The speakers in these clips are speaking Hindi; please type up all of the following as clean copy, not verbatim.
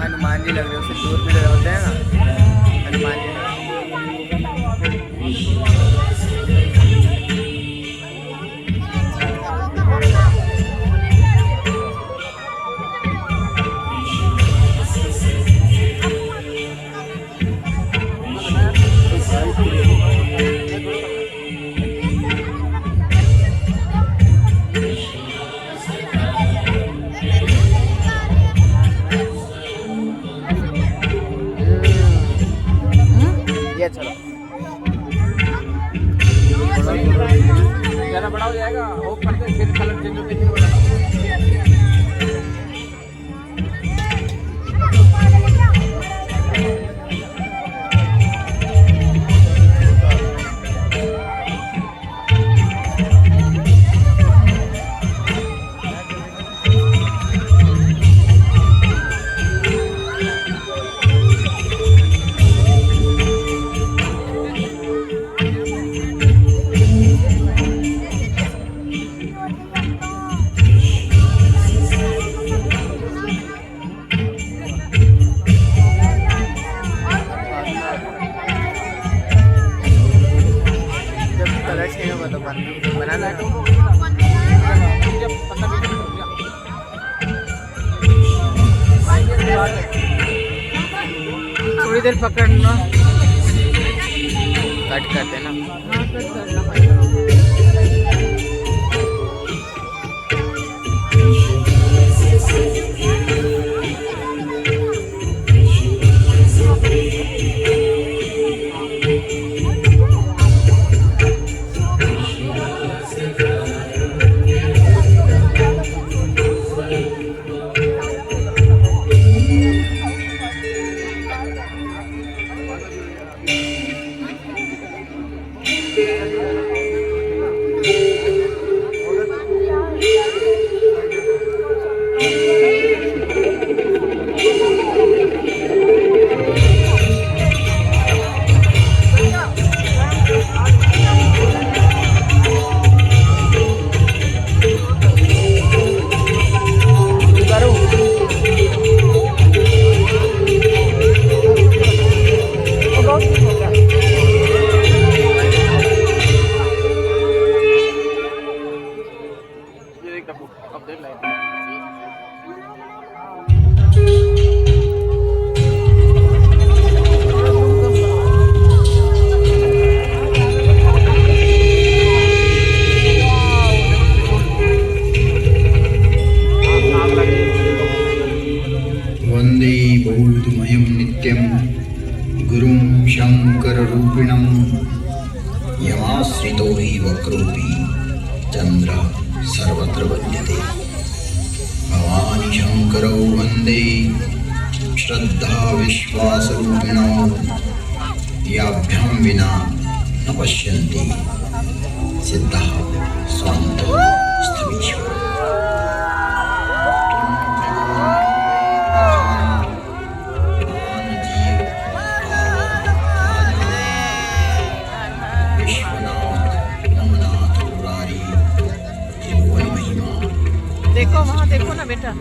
हनुमान जी लग रहे उससे दूर भी होते हैं ना, हनुमान जी। ये चलो ज़्यादा बड़ा हो जाएगा वो करके फिर कलर चेंज होते फिर बड़ा। बनाना थोड़ी देर पकड़ना, कट करते ना। हाँ कट करना। वंदे बौद्धमयं नित्यं गुरुं शंकररूपिणं यमाश्रितो हि वक्रोऽपि चंद्र सर्वत्र वन्द्यते। भवानी शंकरौ वंदे श्रद्धा विश्वासरूपिणौ याभ्यां विना न पश्यन्ति सिद्धः स्वान्तः स्थमीश्वरः। देखो वहाँ देखो ना बेटा।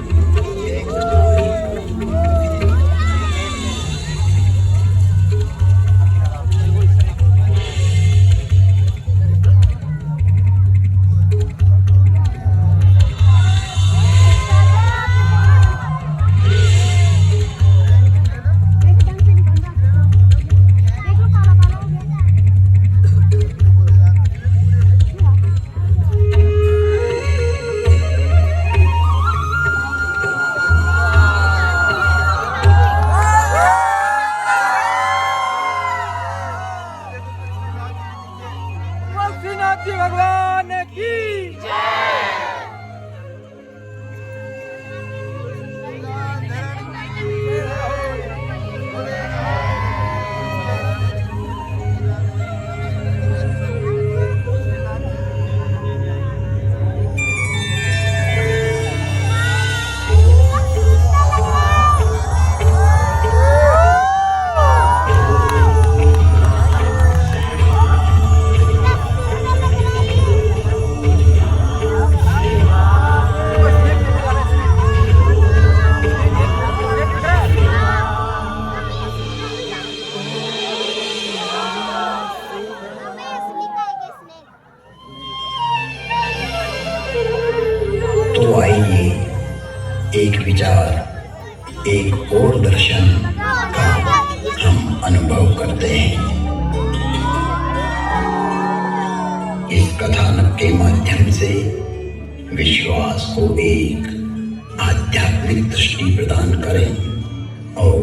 को एक आध्यात्मिक दृष्टि प्रदान करें और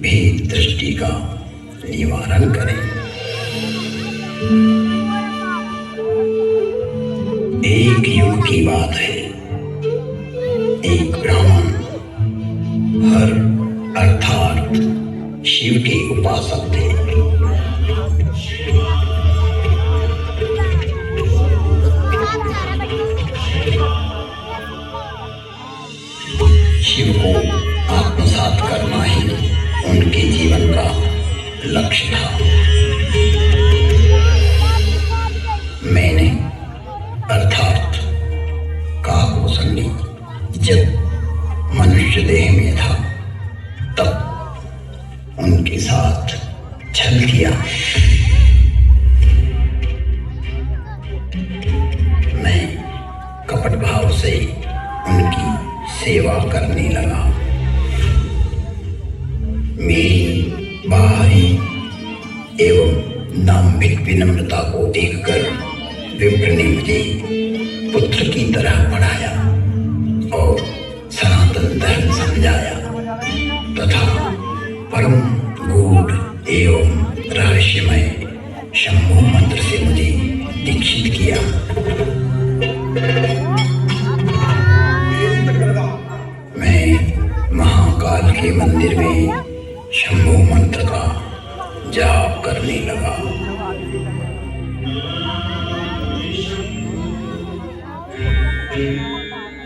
भेद दृष्टि का निवारण करें। एक युग की बात है, एक ब्राह्मण हर अर्थात शिव के उपासक थे। शिव को आत्मसात करना ही उनके जीवन का लक्ष्य था। मैंने अर्थात काकोसंडी जब मनुष्य देह में था तब उनके साथ छल किया। मैं कपट भाव से उनकी सेवा करने लगा। मेरी बाहरी एवं दाम्भिक विनम्रता को देखकर विप्र ने मुझे पुत्र की तरह पढ़ाया और सनातन धर्म समझाया तथा परम गूढ़ एवं रहस्यमय शंभु मंत्र से मुझे दीक्षित किया। मैं महाकाल के मंदिर में शंभु मंत्र का जाप करने लगा।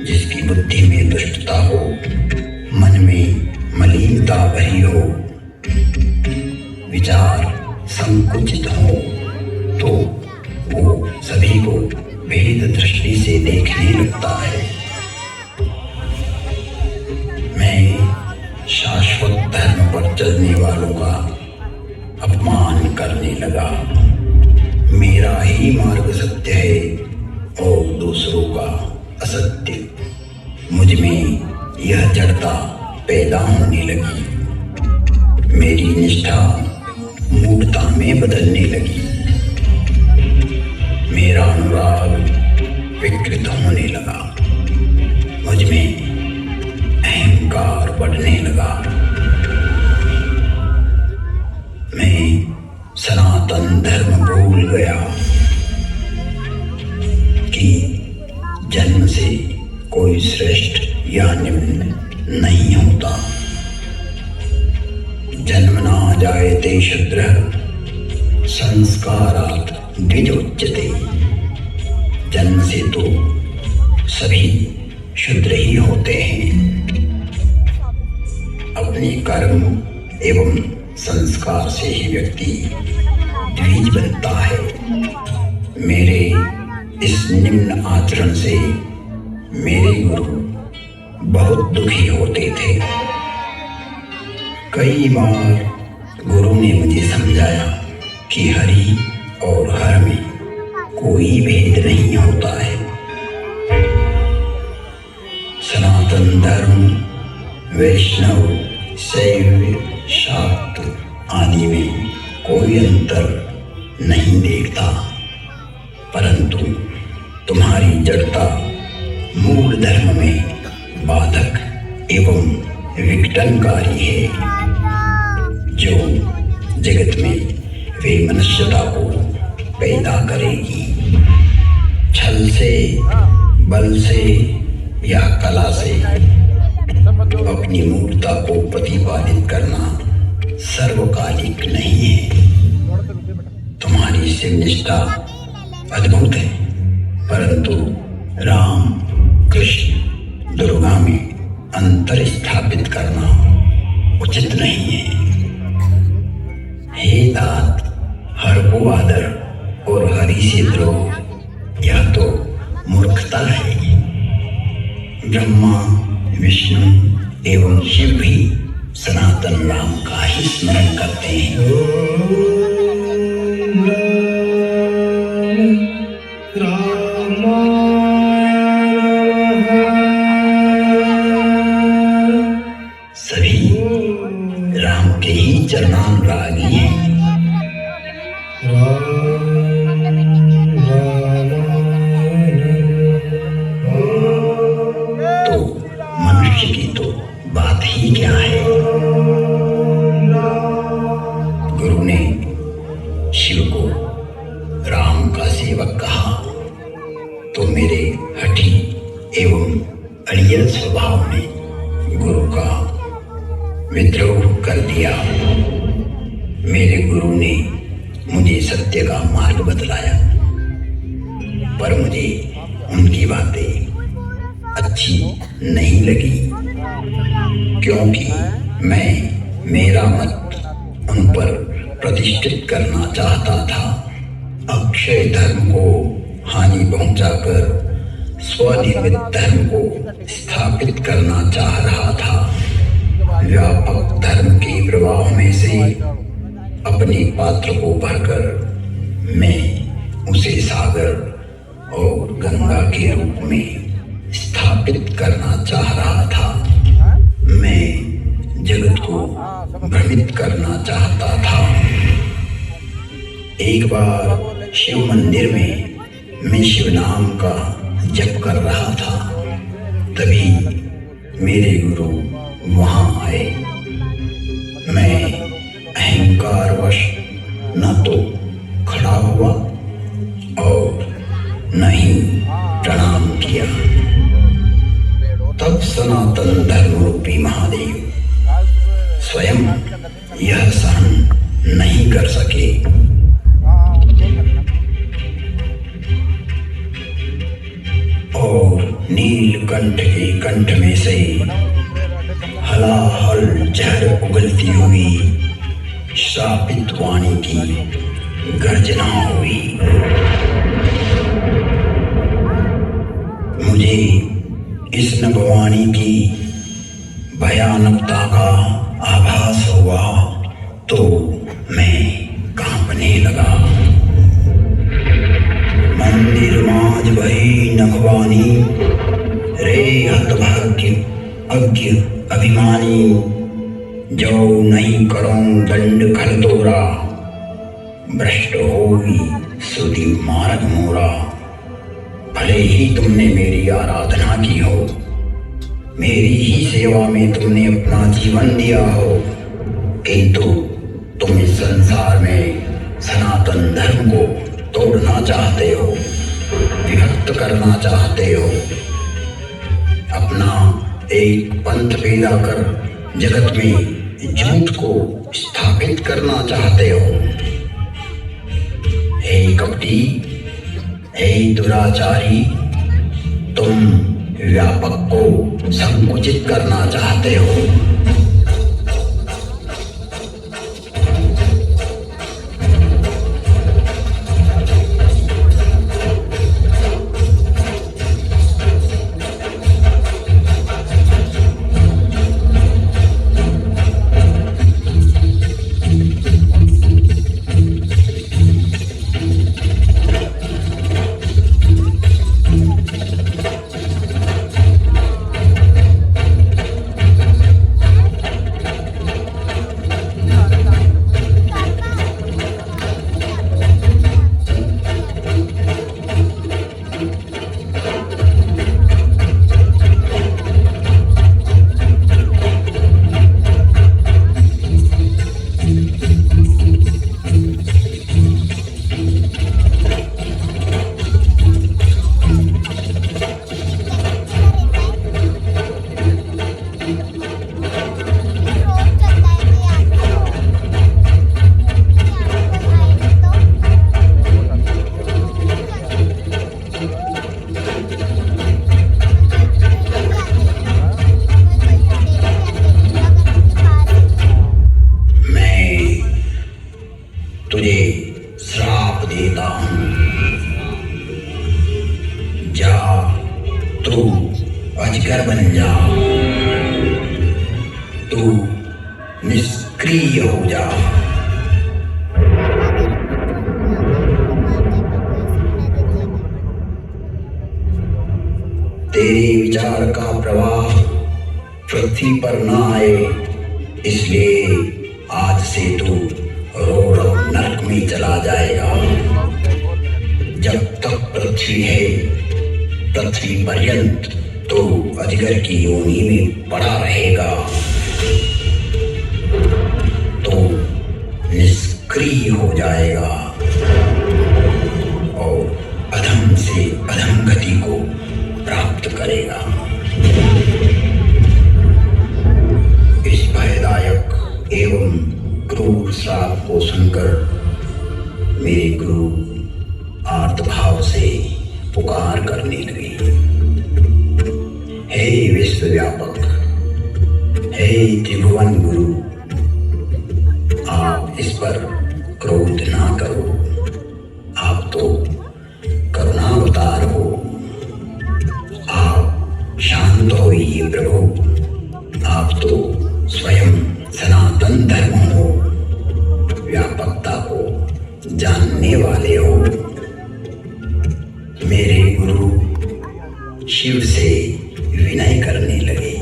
जिसकी बुद्धि में दुष्टता हो, मन में मलिनता भरी हो, विचार संकुचित हो, तो वो सभी को भेद दृष्टि से देखने लगता है। मैं शाश्वत धर्म पर चलने वालों का अपमान करने लगा। मेरा ही मार्ग सत्य है और दूसरों का असत्य। मुझ में यह जड़ता पैदा होने लगी। मेरी निष्ठा मूढ़ता में बदलने लगी। मेरा अनुराग विकृत होने लगा। मुझ में अहंकार बढ़ने लगा। मैं सनातन धर्म भूल गया कि जन्म से कोई श्रेष्ठ या निम्न नहीं होता। जन्म ना जायते शूद्रः संस्कारात् द्विजोच्यते। जन्म से तो सभी शूद्र ही होते हैं। अपने कर्म एवं संस्कार से ही व्यक्ति द्विज बनता है। मेरे इस निम्न आचरण से मेरे गुरु बहुत दुखी होते थे। कई बार गुरु ने मुझे समझाया कि हरि और हर में कोई भेद नहीं होता है। सनातन धर्म वैष्णव शैव शाक्त आदि में कोई अंतर नहीं देखता, परंतु तुम्हारी जड़ता मूल धर्म में बाधक एवं विघटनकारी है, जो जगत में वे मनुष्यता को पैदा करेगी। छल से, बल से या कला से अपनी मूर्ता को प्रतिपादित करना सर्वकालिक नहीं है। तुम्हारी शिवनिष्ठा अद्भुत है, परंतु राम, कृष्ण, दुर्गा में अंतर स्थापित करना उचित नहीं है। हे तात, हर को आदर और हरि से द्रोह यह तो मूर्खता है। ब्रह्मा, विष्णु एवं शिव भी सनातन राम का ही स्मरण करते हैं। सभी राम के ही चरणानुरागी हैं। मेरे गुरु ने मुझे सत्य का मार्ग बतलाया, पर मुझे उनकी बातें अच्छी नहीं लगी, क्योंकि मैं मेरा मत उन पर प्रतिष्ठित करना चाहता था। अक्षय धर्म को हानि पहुंचाकर स्वनिर्मित धर्म को स्थापित करना चाह रहा था। व्यापक धर्म के प्रवाह में से अपने पात्र को भरकर मैं उसे सागर और गंगा के रूप में स्थापित करना चाह रहा था। मैं जगत को भ्रमित करना चाहता था। एक बार शिव मंदिर में मैं शिव नाम का जप कर रहा था, तभी मेरे गुरु वहां आए। मैं अहंकारवश न तो खड़ा हुआ और न ही प्रणाम किया। तब सनातन धर्म रूपी महादेव स्वयं यह सहन नहीं कर सके। और नीलकंठ के कंठ में से हलाहल जहर उगलती हुई श्रापित वाणी की गर्जना हुई। मुझे इस नभवाणी की भयानकता का आभास हुआ तो मैं कांपने लगा। मंदिर माज भई नभवानी, रे हतभाग्य अज्ञ अभिमानी, जो नहीं करो दंड खल तोरा, भ्रष्ट होई सुधि मार्ग मोरा। भले ही तुमने मेरी आराधना की हो, मेरी ही सेवा में तुमने अपना जीवन दिया हो, किंतु तुम इस संसार में सनातन धर्म को तोड़ना चाहते हो, विभक्त करना चाहते हो, अपना एक पंथ पैदा कर जगत में झूठ को स्थापित करना चाहते हो। हे कपटी, हे दुराचारी, तुम व्यापक को संकुचित करना चाहते हो। तुझे श्राप देता हूं, जा तू अजगर बन जा, तू निष्क्रिय हो जा। तेरे विचार का प्रवाह पृथ्वी पर न आए, इसलिए आज से तू रो रो नरक में चला जाएगा। जब तक पृथ्वी है, पृथ्वी पर्यंत तो अजगर की योनि में पड़ा रहेगा, तो निष्क्रिय हो जाएगा और अधम से अधम गति को प्राप्त करेगा। इस भयदायक एवं क्रूर श्राप को सुनकर मेरे गुरु आर्तभाव से पुकार करने लगे, हे विश्वव्यापक, हे त्रिभुवन गुरु, आप इस पर क्रोध ना करो, आप तो करुणावतार हो, आप शांत होइए प्रभु, आप तो स्वयं सनातन धर्म हो, व्यापकता को जानने वाले हो। मेरे गुरु शिव से विनय करने लगे,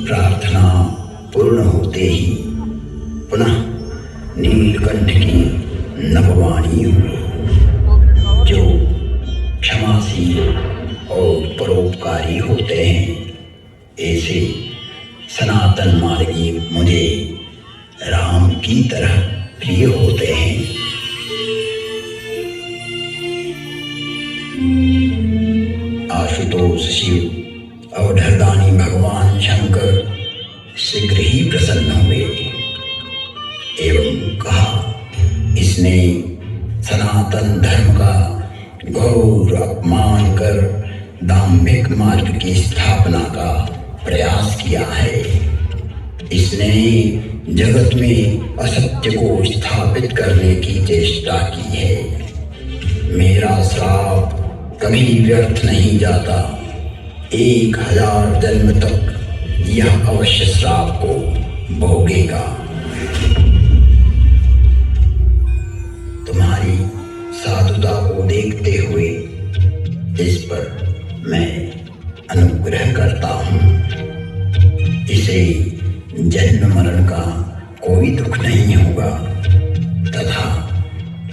प्रार्थना पूर्ण होते ही पुनः नीलकंठ की नभवाणी हुई, जो क्षमाशील और परोपकारी होते हैं। ऐसे सनातन मार्गी मुझे राम की तरह प्रिय होते हैं। आशुतोष शिव अवधरदानी भगवान शंकर शीघ्र ही प्रसन्न हुए एवं कहा, इसने सनातन धर्म का घोर अपमान कर दाम्भिक मार्ग की स्थापना का प्रयास किया है। इसने जगत में असत्य को स्थापित करने की चेष्टा की है। मेरा श्राप कभी व्यर्थ नहीं जाता, 1000 जन्म तक यह अवश्य श्राप को भोगेगा। तुम्हारी साधुता को देखते हुए इस पर मैं अनुग्रह करता हूँ। इसे जन्म मरण का कोई दुख नहीं होगा तथा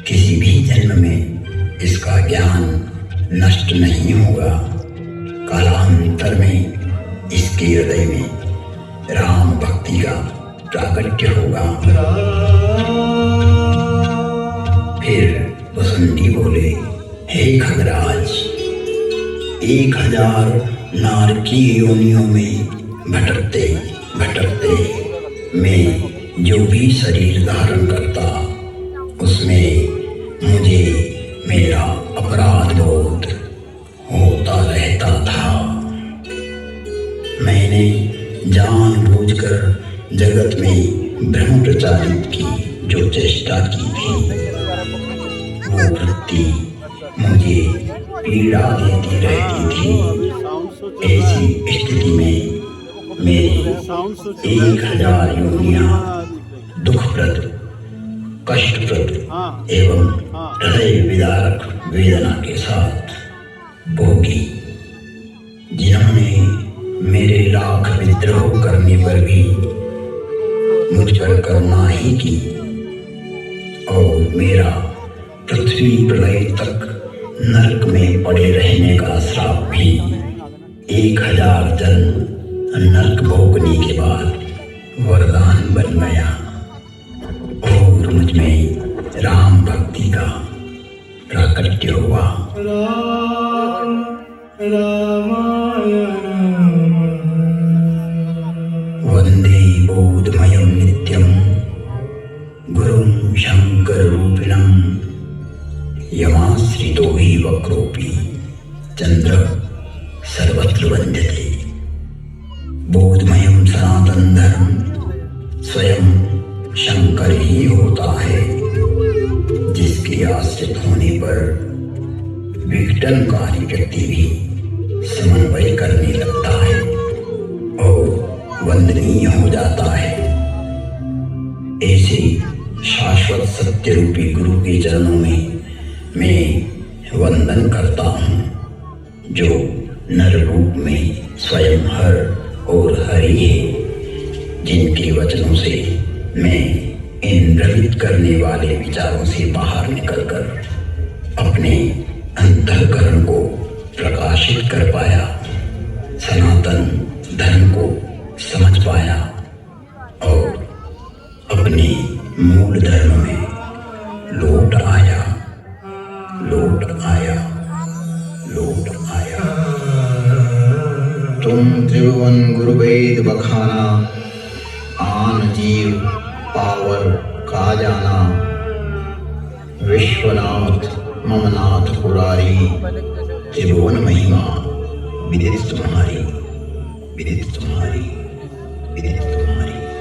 किसी भी जन्म में इसका ज्ञान नष्ट नहीं होगा। कालांतर में इसके हृदय में राम भक्ति का प्राकट्य होगा। फिर वसुंधी बोले, हे खगराज, 1000 नारकी योनियों में भटकते भटकते मैं जो भी शरीर धारण करता, उसमें मुझे मेरा अपराध बोध होता रहता था। मैंने जानबूझकर जगत में भ्रम प्रचारित की जो चेष्टा की थी, वो वृत्ति मुझे पीड़ा देती रहती थी। ऐसी स्थिति में मेरी 1000 योनियां दुखप्रद, कष्टप्रद एवं हृदय विदारक वेदना के साथ भोगी। जिन्होंने मेरे लाख विद्रोह करने पर भी मुझ पर करुणा ही की और मेरा पृथ्वी प्रलय तक नरक में पड़े रहने का श्राप भी 1000 जन्म नरक भोगने के बाद वरदान बन गया और मुझ में राम भक्ति का प्राकट्य हुआ। वंदे बोधमयं नित्यं गुरुं शंकर रूपिणं यमाश्रितो हि वक्रोऽपि चंद्र सर्वत्र वंद्यते। बोधमयं सनातन धर्म स्वयं शंकर ही होता है, जिसके आश्रित होने पर विघटनकारी व्यक्ति भी समन्वय करने लगता है और वंदनीय हो जाता है। ऐसे शाश्वत सत्य रूपी गुरु के चरणों में मैं वंदन करता हूँ, जो नर रूप में स्वयं हर और हरि है, जिनके वचनों से मैं इन द्रवित करने वाले विचारों से बाहर निकलकर अपने अंतःकरण को प्रकाशित कर पाया, सनातन धर्म को समझ पाया और अपने मूल धर्म में लौट आया, लौट आया, लौट आया। तुम त्रिभुवन गुरु वेद बखाना, आन जीव पावर का जाना, विश्वनाथ ममनाथ पुरारी, त्रिभुवन महिमा विदित तुम्हारी, विदित तुम्हारी, विदित तुम्हारी।